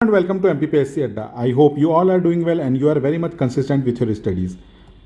And welcome to MPPSC Adda. I hope you all are doing well and you are very much consistent with your studies.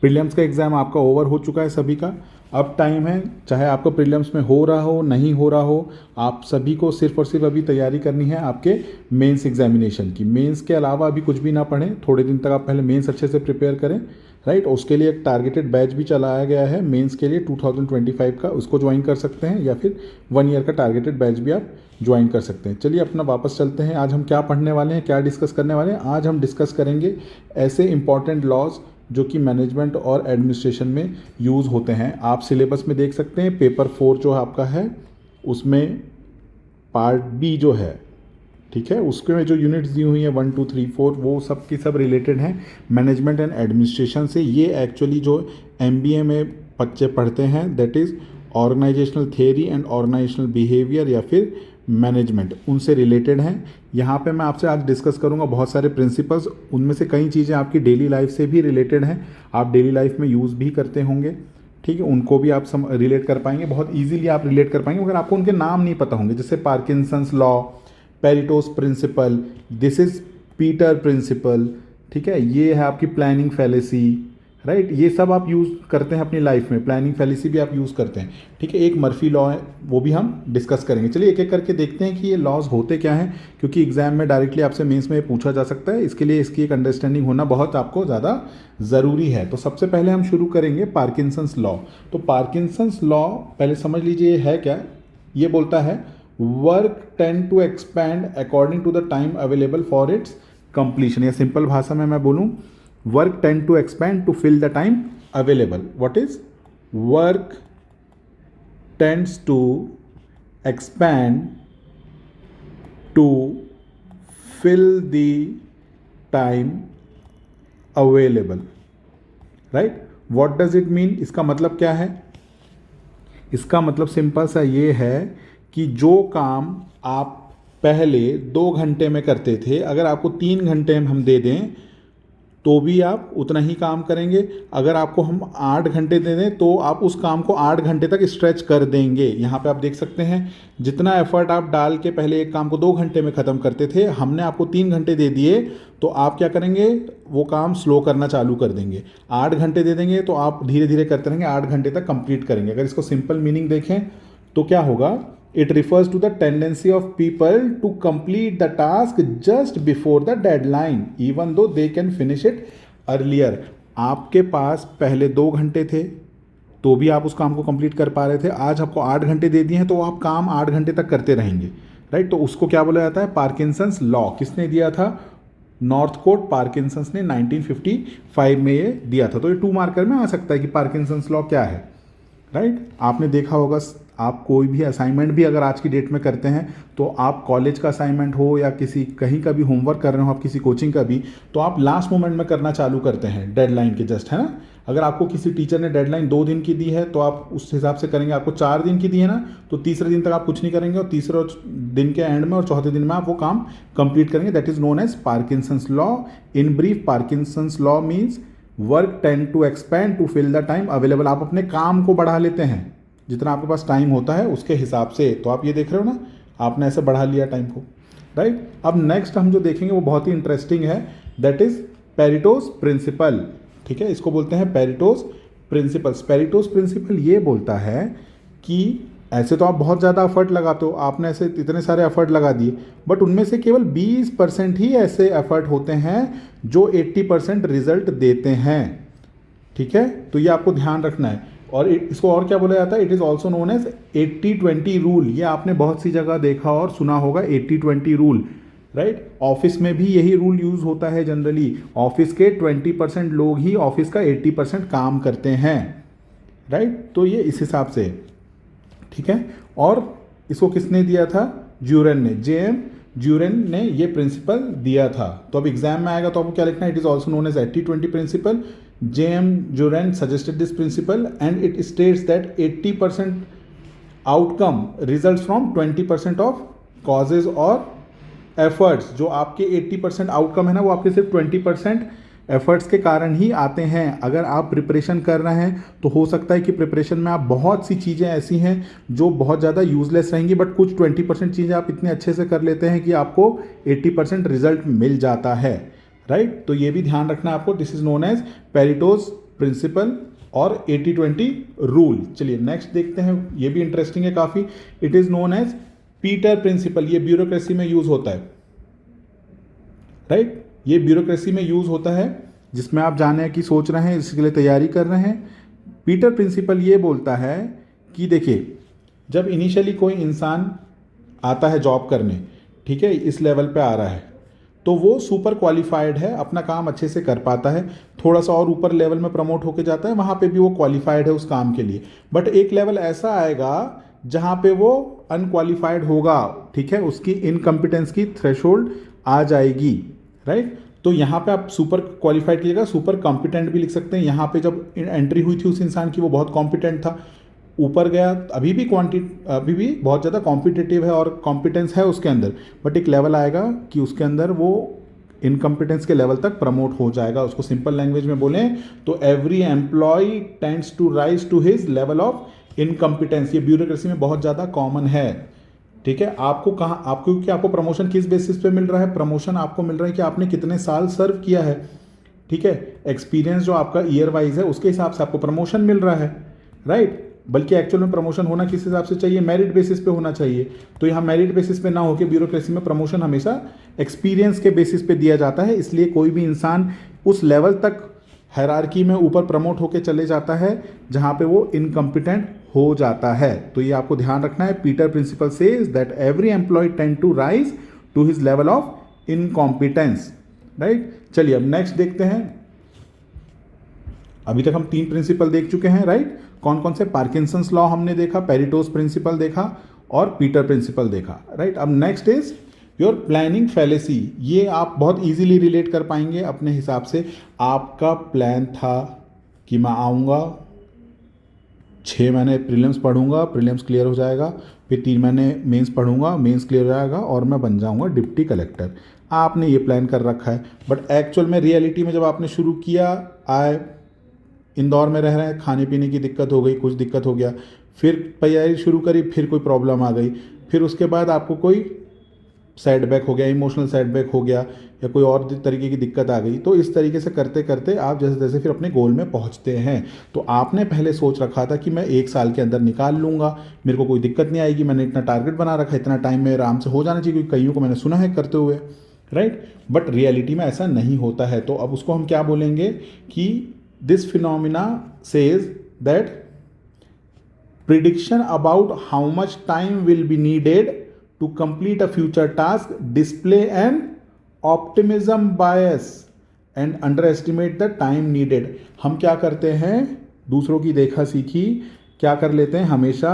Prelims का exam आपका over हो चुका है सभी का. अब टाइम है, चाहे आपको प्रीलिम्स में हो रहा हो नहीं हो रहा हो, आप सभी को सिर्फ और सिर्फ अभी तैयारी करनी है आपके मेंस एग्जामिनेशन की. मेंस के अलावा अभी कुछ भी ना पढ़ें, थोड़े दिन तक आप पहले मेंस अच्छे से प्रिपेयर करें, राइट. उसके लिए एक टारगेटेड बैच भी चलाया गया है मेंस के लिए 2025 का, उसको ज्वाइन कर सकते हैं या फिर 1 ईयर का टारगेटेड बैच भी आप ज्वाइन कर सकते हैं. चलिए अपना वापस चलते हैं. आज हम क्या पढ़ने वाले हैं, क्या डिस्कस करने वाले हैं. आज हम डिस्कस करेंगे ऐसे इंपॉर्टेंट लॉज जो कि मैनेजमेंट और एडमिनिस्ट्रेशन में यूज़ होते हैं. आप सिलेबस में देख सकते हैं पेपर 4 जो आपका है उसमें पार्ट बी जो है, ठीक है, उसके में जो यूनिट्स दी हुई हैं 1 2 3 4 वो सब की सब रिलेटेड हैं मैनेजमेंट एंड एडमिनिस्ट्रेशन से. ये एक्चुअली जो MBA में बच्चे पढ़ते हैं that is organisational theory and organisational behaviour या फिर मैनेजमेंट, उनसे रिलेटेड हैं. यहाँ पे मैं आपसे आज डिस्कस करूँगा बहुत सारे प्रिंसिपल्स. उनमें से कई चीज़ें आपकी डेली लाइफ से भी रिलेटेड हैं, आप डेली लाइफ में यूज़ भी करते होंगे, ठीक है. उनको भी आप रिलेट कर पाएंगे, बहुत इजीली आप रिलेट कर पाएंगे. अगर आपको उनके नाम नहीं पता होंगे, जैसे Parkinson's law, Pareto's principle, this is Peter principle, ठीक है, ये है आपकी प्लानिंग फैलेसी, राइट. ये सब आप यूज़ करते हैं अपनी लाइफ में, प्लानिंग फैलेसी भी आप यूज़ करते हैं, ठीक है. एक मर्फी लॉ है, वो भी हम डिस्कस करेंगे. चलिए एक एक करके देखते हैं कि ये लॉज होते क्या हैं, क्योंकि एग्जाम में डायरेक्टली आपसे मेंस में पूछा जा सकता है. इसके लिए इसकी एक अंडरस्टैंडिंग होना बहुत आपको ज़्यादा ज़रूरी है. तो सबसे पहले हम शुरू करेंगे पार्किंसंस लॉ. तो पार्किंसंस लॉ पहले समझ लीजिए है क्या. ये बोलता है work tend to expand according to the time available for its completion. या सिंपल भाषा में मैं बोलूँ, work tend to expand to fill the time available. What is work tends to expand to fill the time available, right? What does it mean? इसका मतलब क्या है? इसका मतलब सिंपल सा ये है कि जो काम आप पहले 2 घंटे में करते थे, अगर आपको 3 घंटे में हम दे दें तो भी आप उतना ही काम करेंगे. अगर आपको हम 8 घंटे दे दें तो आप उस काम को 8 घंटे तक स्ट्रेच कर देंगे. यहाँ पे आप देख सकते हैं जितना एफर्ट आप डाल के पहले एक काम को 2 घंटे में ख़त्म करते थे, हमने आपको 3 घंटे दे दिए तो आप क्या करेंगे, वो काम स्लो करना चालू कर देंगे. 8 घंटे दे देंगे तो आप धीरे धीरे करते रहेंगे, 8 घंटे तक कंप्लीट करेंगे. अगर इसको सिंपल मीनिंग देखें तो क्या होगा, it refers to the tendency of people to complete the task just before the deadline even though they can finish it earlier. आपके पास पहले 2 घंटे थे तो भी आप उस काम को कंप्लीट कर पा रहे थे, आज आपको 8 घंटे दे दिए हैं तो आप काम 8 घंटे तक करते रहेंगे, राइट. तो उसको क्या बोला जाता है, पार्किंसंस लॉ. किसने दिया था, नॉर्थकोट पार्किंसंस ने 1955 में ये दिया था. तो ये 2 मार्कर में आ सकता है कि पार्किंसंस लॉ क्या है, राइट. आपने देखा होगा, आप कोई भी असाइनमेंट भी अगर आज की डेट में करते हैं तो आप कॉलेज का असाइनमेंट हो या किसी कहीं का भी होमवर्क कर रहे हो, आप किसी कोचिंग का भी, तो आप लास्ट मोमेंट में करना चालू करते हैं डेडलाइन के जस्ट, है ना. अगर आपको किसी टीचर ने डेडलाइन 2 दिन की दी है तो आप उस हिसाब से करेंगे. आपको 4 दिन की दी है ना, तो तीसरे दिन तक आप कुछ नहीं करेंगे और तीसरे दिन के एंड में और चौथे दिन में आप वो काम कंप्लीट करेंगे. That is known as Parkinson's law. In brief, Parkinson's law means work tend to expand to fill the time available. आप अपने काम को बढ़ा लेते हैं जितना आपके पास टाइम होता है उसके हिसाब से. तो आप ये देख रहे हो ना, आपने ऐसे बढ़ा लिया टाइम को, राइट. अब नेक्स्ट हम जो देखेंगे वो बहुत ही इंटरेस्टिंग है, दैट इज पेरेटोस प्रिंसिपल, ठीक है. इसको बोलते हैं पेरेटोस प्रिंसिपल्स. पेरेटोस प्रिंसिपल ये बोलता है कि ऐसे तो आप बहुत ज़्यादा एफर्ट लगाते हो, आपने ऐसे इतने सारे एफर्ट लगा दिए, बट उनमें से केवल 20% ही ऐसे एफर्ट होते हैं जो 80% रिजल्ट देते हैं, ठीक है. तो ये आपको ध्यान रखना है. और इसको और क्या बोला जाता है, it is also known as 80-20 rule. ये आपने बहुत सी जगह देखा और सुना होगा 80-20 रूल, राइट. ऑफिस में भी यही रूल यूज़ होता है जनरली. ऑफिस के 20% लोग ही ऑफिस का 80% काम करते हैं, राइट. तो ये इस हिसाब से, ठीक है. और इसको किसने दिया था, ज्यूरेन ने, JM ज्यूरेन ने ये प्रिंसिपल दिया था. तो अब एग्जाम में आएगा तो आपको क्या लिखना है, it is also known as 80-20 principle. JM Juran suggested this principle and it states that 80% outcome results from 20% of causes or efforts. जो आपके 80% आउटकम है ना, वो आपके सिर्फ 20% एफर्ट्स के कारण ही आते हैं। अगर आप प्रिपरेशन कर रहे हैं तो हो सकता है कि प्रिपरेशन में आप बहुत सी चीज़ें ऐसी हैं जो बहुत ज़्यादा यूजलेस रहेंगी, बट कुछ 20% चीज़ें आप इतने अच्छे से कर लेते हैं कि आपको 80% रिजल्ट मिल जाता है, राइट। तो ये भी ध्यान रखना है आपको। This is known as Pareto's principle और 80-20 रूल। चलिए नेक्स्ट देखते हैं, ये भी इंटरेस्टिंग है काफ़ी। It is known as Peter principle. ये ब्यूरोक्रेसी में यूज होता है, राइट। ये ब्यूरोक्रेसी में यूज होता है, जिसमें आप जाने की सोच रहे हैं, इसके लिए तैयारी कर रहे हैं। पीटर प्रिंसिपल ये बोलता है कि देखिए, जब इनिशियली कोई इंसान आता है जॉब करने, ठीक है, इस लेवल पे आ रहा है, तो वो सुपर क्वालिफाइड है, अपना काम अच्छे से कर पाता है। थोड़ा सा और ऊपर लेवल में प्रमोट होके जाता है, वहाँ पे भी वो क्वालिफाइड है उस काम के लिए। बट एक लेवल ऐसा आएगा जहाँ पे वो अनक्वालिफाइड होगा, ठीक है, उसकी इनकम्पिटेंस की थ्रेशोल्ड आ जाएगी, राइट। तो यहाँ पे आप सुपर क्वालिफाइड की जगह सुपर कॉम्पिटेंट भी लिख सकते हैं। यहाँ पे जब एंट्री हुई थी उस इंसान की, वो बहुत कॉम्पिटेंट था, ऊपर गया, अभी भी बहुत ज़्यादा कॉम्पिटिटिव है और कॉम्पिटेंस है उसके अंदर, बट एक लेवल आएगा कि उसके अंदर वो इनकम्पिटेंस के लेवल तक प्रमोट हो जाएगा। उसको सिंपल लैंग्वेज में बोलें तो every employee tends to rise to his level of incompetence. ये ब्यूरोक्रेसी में बहुत ज़्यादा कॉमन है, ठीक है। आपको प्रमोशन किस बेसिस पे मिल रहा है? प्रमोशन आपको मिल रहा है कि आपने कितने साल सर्व किया है, ठीक है। एक्सपीरियंस जो आपका ईयर वाइज है उसके हिसाब से आपको प्रमोशन मिल रहा है, राइट। बल्कि एक्चुअल में प्रमोशन होना किस हिसाब से चाहिए? मेरिट बेसिस पे होना चाहिए। तो यहाँ मेरिट बेसिस पे ना होकर ब्यूरोक्रेसी में प्रमोशन हमेशा एक्सपीरियंस के बेसिस पे दिया जाता है। इसलिए कोई भी इंसान उस लेवल तक हायरार्की में ऊपर प्रमोट होकर चले जाता है जहाँ पे वो इनकम्पिटेंट हो जाता है। तो ये आपको ध्यान रखना है। Peter principle says that every employee tend to rise to his level of incompetence, right. चलिए अब नेक्स्ट देखते हैं। अभी तक हम 3 प्रिंसिपल देख चुके हैं, राइट। कौन कौन से? पार्किंसंस लॉ हमने देखा, पेरेटोज प्रिंसिपल देखा और पीटर प्रिंसिपल देखा, राइट। अब next is your planning fallacy. ये आप बहुत इजीली रिलेट कर पाएंगे अपने हिसाब से। आपका प्लान था कि मैं आऊँगा, 6 महीने प्रीलिम्स पढ़ूंगा, प्रीलिम्स क्लियर हो जाएगा, फिर 3 महीने मेंस पढ़ूंगा, मेंस क्लियर हो जाएगा और मैं बन जाऊंगा डिप्टी कलेक्टर। आपने ये प्लान कर रखा है, बट एक्चुअल में रियलिटी में जब आपने शुरू किया, आए इंदौर में रह रहे हैं, खाने पीने की दिक्कत हो गई, कुछ दिक्कत हो गया, फिर तैयारी शुरू करी, फिर कोई प्रॉब्लम आ गई, फिर उसके बाद आपको कोई सेटबैक हो गया, इमोशनल सेटबैक हो गया या कोई और तरीके की दिक्कत आ गई। तो इस तरीके से करते करते आप जैसे जैसे फिर अपने गोल में पहुंचते हैं। तो आपने पहले सोच रखा था कि मैं 1 साल के अंदर निकाल लूँगा, मेरे को कोई दिक्कत नहीं आएगी, मैंने इतना टारगेट बना रखा है, इतना टाइम में आराम से हो जाना चाहिए, क्योंकि कईयों को मैंने सुना है करते हुए, राइट। बट रियलिटी में ऐसा नहीं होता है। तो अब उसको हम क्या बोलेंगे कि this phenomena says that prediction about how much time will be needed to complete a future task display an optimism bias and underestimate the time needed। हम क्या करते हैं? दूसरों की देखा सीखी क्या कर लेते हैं? हमेशा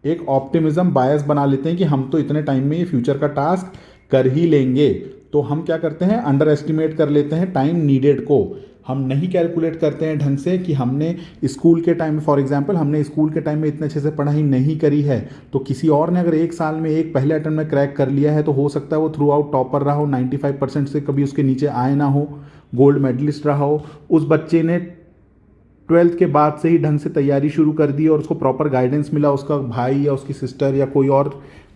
एक ऑप्टिमिज्म बायस बना लेते हैं कि हम तो इतने टाइम में ये फ्यूचर का टास्क कर ही लेंगे। तो हम क्या करते हैं? अंडर एस्टिमेट कर लेते हैं टाइम नीडेड को। हम नहीं कैलकुलेट करते हैं ढंग से कि हमने स्कूल के टाइम में, फॉर एग्जांपल, हमने स्कूल के टाइम में इतने अच्छे से पढ़ाई नहीं करी है, तो किसी और ने अगर 1 साल में एक पहले अटेम्प्ट में क्रैक कर लिया है तो हो सकता है वो थ्रू आउट टॉपर रहा हो, 95% से कभी उसके नीचे आए ना हो, गोल्ड मेडलिस्ट रहा हो। उस बच्चे ने 12th के बाद से ही ढंग से तैयारी शुरू कर दी और उसको प्रॉपर गाइडेंस मिला, उसका भाई या उसकी सिस्टर या कोई और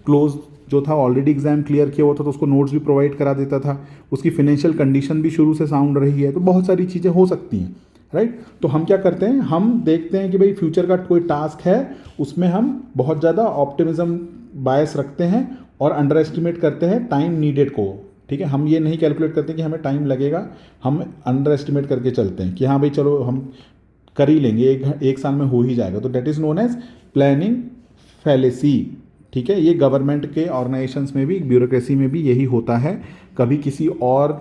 क्लोज जो था ऑलरेडी एग्जाम क्लियर किया हुआ था तो उसको नोट्स भी प्रोवाइड करा देता था, उसकी फिनेंशियल कंडीशन भी शुरू से साउंड रही है। तो बहुत सारी चीज़ें हो सकती हैं, राइट। तो हम क्या करते हैं? हम देखते हैं कि भाई फ्यूचर का कोई टास्क है, उसमें हम बहुत ज़्यादा ऑप्टिमिज्म बायस रखते हैं और अंडर एस्टिमेट करते हैं टाइम नीडेड को, ठीक है। हम ये नहीं कैलकुलेट करते कि हमें टाइम लगेगा, हम अंडर एस्टिमेट करके चलते हैं कि हाँ भाई चलो हम कर ही लेंगे, एक साल में हो ही जाएगा। तो that is known as planning fallacy, ठीक है। ये गवर्नमेंट के ऑर्गेनाइजेशंस में भी, ब्यूरोक्रेसी में भी यही होता है। कभी किसी और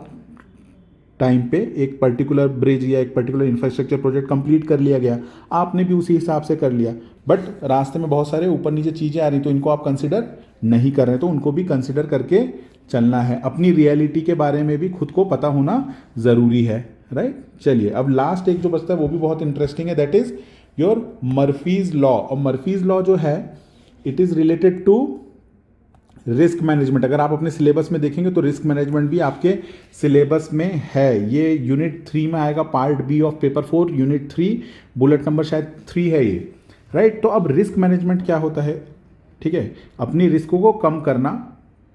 टाइम पे एक पर्टिकुलर ब्रिज या एक पर्टिकुलर इंफ्रास्ट्रक्चर प्रोजेक्ट कंप्लीट कर लिया गया, आपने भी उसी हिसाब से कर लिया, बट रास्ते में बहुत सारे ऊपर नीचे चीज़ें आ रही तो इनको आप कंसिडर नहीं कर रहे, तो उनको भी कंसिडर करके चलना है। अपनी रियलिटी के बारे में भी खुद को पता होना ज़रूरी है, राइट। चलिए अब लास्ट एक जो बचता है वो भी बहुत इंटरेस्टिंग है, that is your Murphy's law. और मर्फीज़ लॉ जो है, it is related to risk management, अगर आप अपने सिलेबस में देखेंगे तो रिस्क मैनेजमेंट भी आपके सिलेबस में है। ये यूनिट 3 में आएगा, part B of paper 4, unit 3, bullet number शायद 3 है ये, राइट। तो अब रिस्क मैनेजमेंट क्या होता है, ठीक है, अपनी रिस्क को कम करना,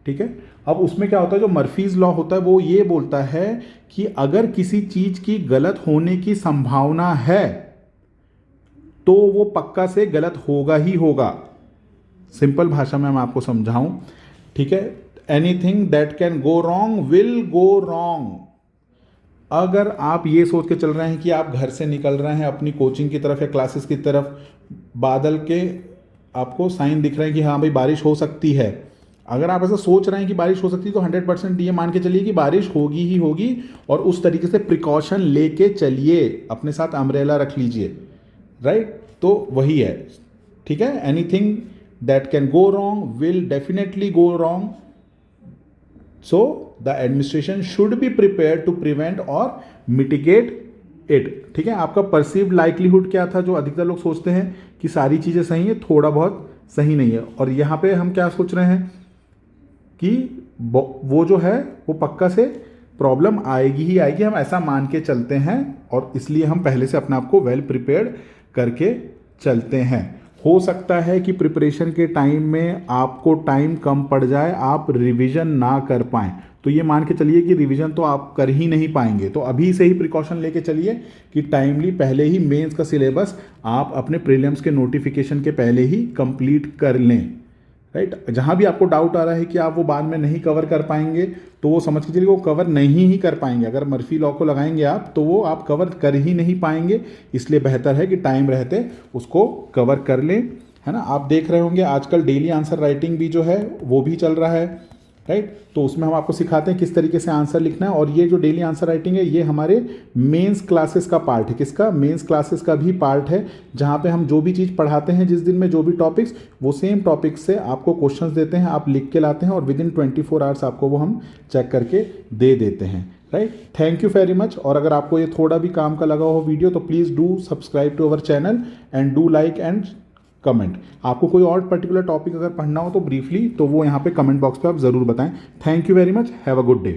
ठीक है। अब उसमें क्या होता है, जो मर्फीज लॉ होता है वो ये बोलता है कि अगर किसी चीज की गलत होने की संभावना है तो वो पक्का से गलत होगा ही होगा। सिंपल भाषा में मैं आपको समझाऊं, ठीक है, anything that can go wrong will go wrong. अगर आप ये सोच के चल रहे हैं कि आप घर से निकल रहे हैं अपनी कोचिंग की तरफ या क्लासेस की तरफ, बादल के आपको साइन दिख रहे हैं कि हाँ भाई बारिश हो सकती है, अगर आप ऐसा सोच रहे हैं कि बारिश हो सकती है तो 100% ये मान के चलिए कि बारिश होगी ही होगी, और उस तरीके से प्रिकॉशन लेके चलिए, अपने साथ अम्ब्रेला रख लीजिए, राइट। तो वही है, ठीक है, anything that can go wrong will definitely go wrong, so the administration should be prepare to prevent or mitigate it, ठीक है। आपका परसीव्ड लाइक्लीहुड क्या था, जो अधिकतर लोग सोचते हैं कि सारी चीज़ें सही है, थोड़ा बहुत सही नहीं है, और यहाँ पे हम क्या सोच रहे हैं कि वो जो है वो पक्का से प्रॉब्लम आएगी ही आएगी, हम ऐसा मान के चलते हैं, और इसलिए हम पहले से अपने आप को वेल प्रिपेयर्ड करके चलते हैं। हो सकता है कि प्रिपरेशन के टाइम में आपको टाइम कम पड़ जाए, आप रिवीजन ना कर पाएँ, तो ये मान के चलिए कि रिवीजन तो आप कर ही नहीं पाएंगे, तो अभी से ही प्रिकॉशन लेके चलिए कि टाइमली पहले ही मेंस का सिलेबस आप अपने प्रीलिम्स के नोटिफिकेशन के पहले ही कंप्लीट कर लें, राइट। जहाँ भी आपको डाउट आ रहा है कि आप वो बाद में नहीं कवर कर पाएंगे, तो वो समझ के चलिए वो कवर नहीं ही कर पाएंगे। अगर मर्फी लॉ को लगाएंगे आप तो वो आप कवर कर ही नहीं पाएंगे, इसलिए बेहतर है कि टाइम रहते उसको कवर कर लें, है ना। आप देख रहे होंगे आजकल डेली आंसर राइटिंग भी जो है वो भी चल रहा है, राइट। तो उसमें हम आपको सिखाते हैं किस तरीके से आंसर लिखना है, और ये जो डेली आंसर राइटिंग है ये हमारे मेंस क्लासेस का पार्ट है। किसका? मेंस क्लासेस का भी पार्ट है, जहाँ पे हम जो भी चीज़ पढ़ाते हैं जिस दिन में, जो भी टॉपिक्स, वो सेम टॉपिक्स से आपको क्वेश्चंस देते हैं, आप लिख के लाते हैं, और विद इन 24 आवर्स आपको वो हम चेक करके दे देते हैं, right. Thank you very much. और अगर आपको ये थोड़ा भी काम का लगा हो वीडियो तो please do subscribe to our channel and do like and comment. आपको कोई और पर्टिकुलर टॉपिक अगर पढ़ना हो तो ब्रीफली, तो वो यहाँ पे कमेंट बॉक्स पे आप ज़रूर बताएं। Thank you very much, have a good day.